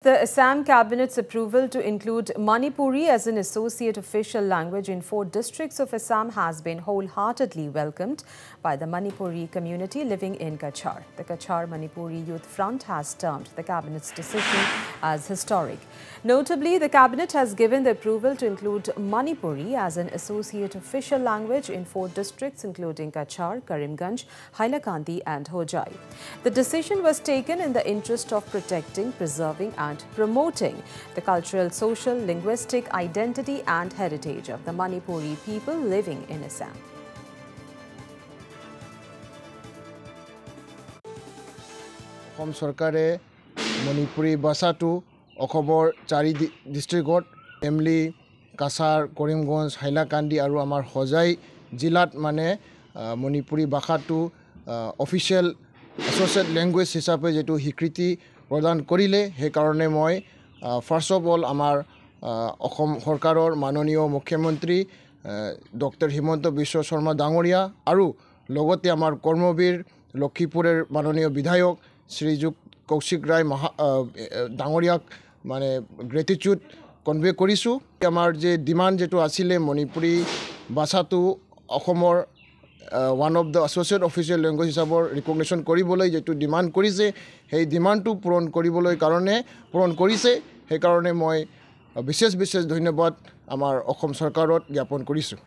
The Assam Cabinet's approval to include Manipuri as an associate official language in 4 districts of Assam has been wholeheartedly welcomed by the Manipuri community living in Cachar. The Cachar Manipuri Youth Front has termed the Cabinet's decision as historic. Notably, the Cabinet has given the approval to include Manipuri as an associate official language in 4 districts including Cachar, Karimganj, Hailakandi and Hojai. The decision was taken in the interest of protecting, preserving and promoting the cultural, social, linguistic identity and heritage of the Manipuri people living in Assam. Assam চৰকাৰে মণিপুৰী ভাষাটো অসমৰ 4 ডিষ্ট্ৰিক্টত এমলি কাছাৰ কৰিমগঞ্জ হাইলাকান্দি আৰু আমাৰ হজাই জিলাত মানে মণিপুৰী ভাষাটো অফিচিয়েল এছ'চিয়েট লেংগুৱেজ হিচাপে যেটো স্বীকৃতি প্ৰদান কৰিলে সেই কাৰণে মই ফাৰ্স্ট অফ অল আমাৰ অসম সৰকাৰৰ মাননীয় মুখ্যমন্ত্ৰী ডক্টৰ হিমন্ত বিশ্ব শৰ্মা ডাঙৰীয়া আৰু লগতে আমাৰ কৰ্মবীৰ লক্ষীপুৰৰ মাননীয় বিধায়ক শ্ৰীযুক্ত কৌশিক ৰায় ডাঙৰীয়াক মানে গ্ৰেটিটিউড কনভে কৰিছোঁ আমাৰ যে ডিমান্ড যেটো আছিলে মণিপুৰী ভাষাটো অসমৰ one of the associate official language হিচাপৰ ৰিকগনিশ্যন কৰিবলৈ যেটো ডিমান্ড কৰিছে সেই ডিমান্ডটো পূৰণ কৰিবলৈ কাৰণে পূৰণ কৰিছে সেই কাৰণে মই বিশেষ ধন্যবাদ আমাৰ অসম চৰকাৰত জ্ঞাপন কৰিছোঁ।